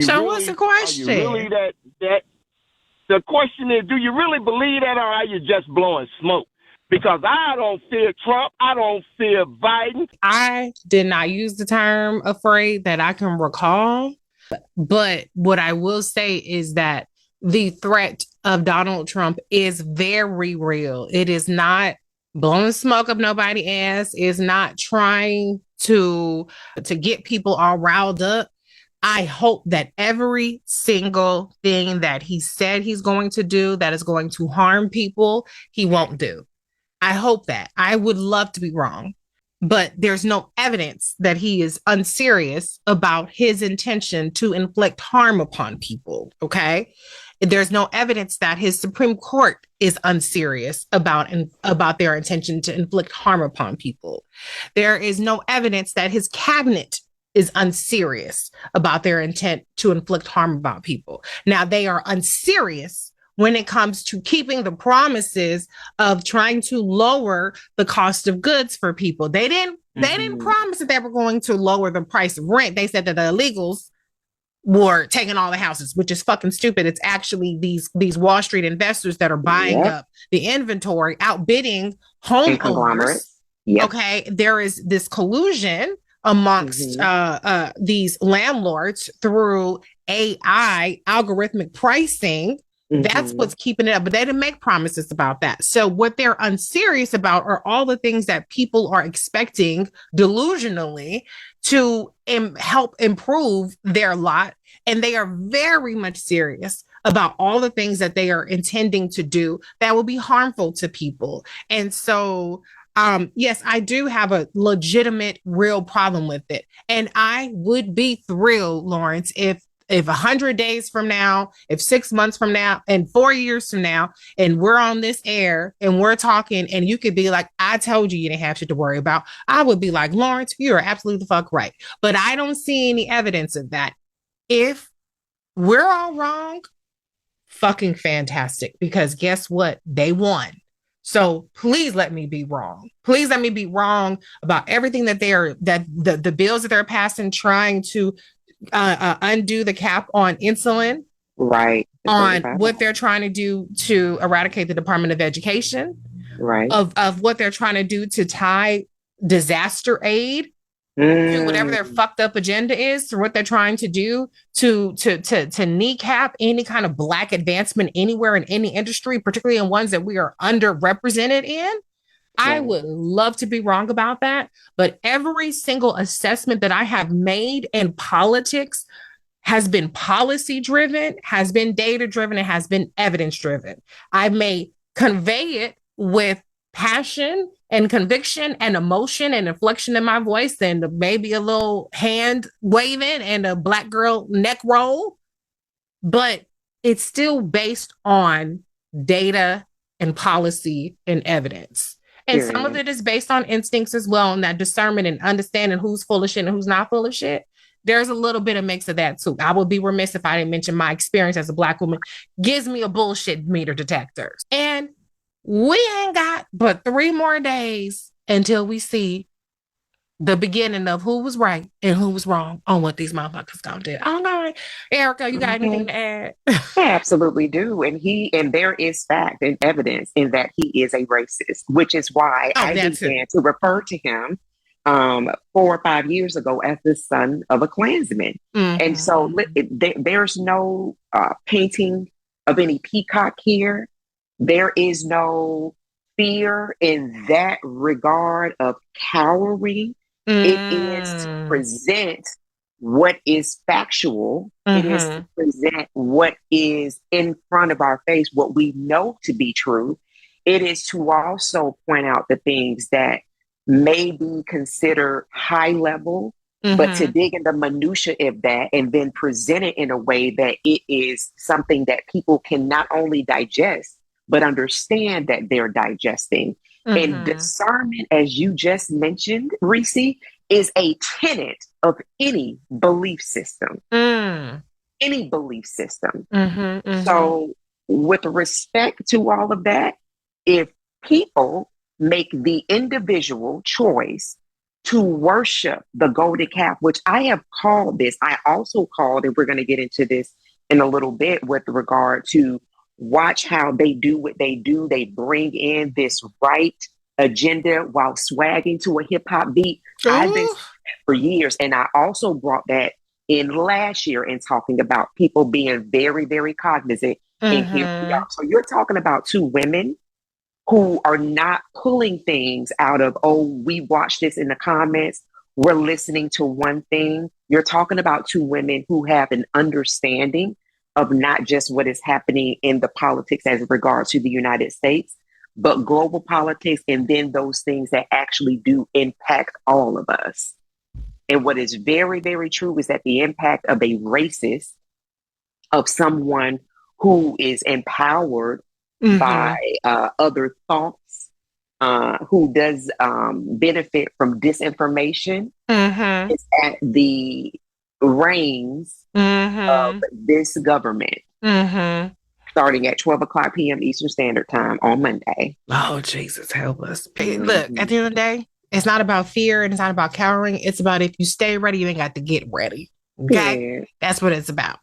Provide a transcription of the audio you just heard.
So what's the Are you really question? that? The question is, do you really believe that, or are you just blowing smoke? Because I don't fear Trump. I don't fear Biden. I did not use the term afraid that I can recall. But what I will say is that the threat of Donald Trump is very real. It is not blowing smoke up nobody's ass. It's not trying to get people all riled up. I hope that every single thing that he said he's going to do that is going to harm people, he won't do. I hope that. I would love to be wrong, but there's no evidence that he is unserious about his intention to inflict harm upon people. Okay. There's no evidence that his Supreme Court is unserious about their intention to inflict harm upon people. There is no evidence that his cabinet is unserious about their intent to inflict harm about people. Now, they are unserious when it comes to keeping the promises of trying to lower the cost of goods for people. They didn't promise that they were going to lower the price of rent. They said that the illegals were taking all the houses, which is fucking stupid. It's actually these Wall Street investors that are buying up the inventory, outbidding homeowners. Yep. Okay, there is this collusion amongst these landlords through AI algorithmic pricing. That's what's keeping it up. But they didn't make promises about that. So what they're unserious about are all the things that people are expecting delusionally to help improve their lot. And they are very much serious about all the things that they are intending to do that will be harmful to people. And so, yes, I do have a legitimate, real problem with it. And I would be thrilled, Lawrence, if 100 days from now, if 6 months from now, and 4 years from now, and we're on this air and we're talking, and you could be like, I told you didn't have shit to worry about. I would be like, Lawrence, you're absolutely the fuck right. But I don't see any evidence of that. If we're all wrong, fucking fantastic. Because guess what? They won. So please let me be wrong. Please let me be wrong about everything that the bills that they're passing, trying to undo the cap on insulin, right? On what they're trying to do to eradicate the Department of Education, right? Of what they're trying to do to tie disaster aid to whatever their fucked up agenda is, or what they're trying to do to kneecap any kind of Black advancement anywhere in any industry, particularly in ones that we are underrepresented in. I would love to be wrong about that, but every single assessment that I have made in politics has been policy driven, has been data driven, and has been evidence driven. I may convey it with passion and conviction and emotion and inflection in my voice and maybe a little hand waving and a Black girl neck roll, but it's still based on data and policy and evidence. And some of it is based on instincts as well, and that discernment and understanding who's full of shit and who's not full of shit. There's a little bit of mix of that too. I would be remiss if I didn't mention my experience as a Black woman gives me a bullshit meter detector. And we ain't got but 3 more days until we see the beginning of who was right and who was wrong on what these motherfuckers gonna do. Oh no, Erica, you got anything to add? I absolutely do. And there is fact and evidence in that he is a racist, which is why I began to refer to him 4 or 5 years ago as the son of a Klansman. And so there's no painting of any peacock here. There is no fear in that regard of cowering. It is to present what is factual. It is to present what is in front of our face, what we know to be true. It is to also point out the things that may be considered high level, but to dig in the minutia of that and then present it in a way that it is something that people can not only digest, but understand that they're digesting. And discernment, as you just mentioned, Reecie, is a tenet of any belief system. Any belief system. So with respect to all of that, if people make the individual choice to worship the golden calf, which I have called this. I also called, and we're going to get into this in a little bit with regard to watch how they do what they do. They bring in this right agenda while swagging to a hip hop beat. Ooh. I've been saying that for years. And I also brought that in last year in talking about people being very, very cognizant. And here we are. So you're talking about two women who are not pulling things out of, oh, we watched this in the comments, we're listening to one thing. You're talking about two women who have an understanding of not just what is happening in the politics as regards to the United States, but global politics, and then those things that actually do impact all of us. And what is very, very true is that the impact of a racist, of someone who is empowered by other thoughts, who does benefit from disinformation, is at the reins of this government, starting at 12 o'clock p.m. Eastern Standard Time on Monday. Oh, Jesus, help us. Look, at the end of the day, it's not about fear and it's not about cowering. It's about if you stay ready, you ain't got to get ready. Okay? Yeah. That's what it's about.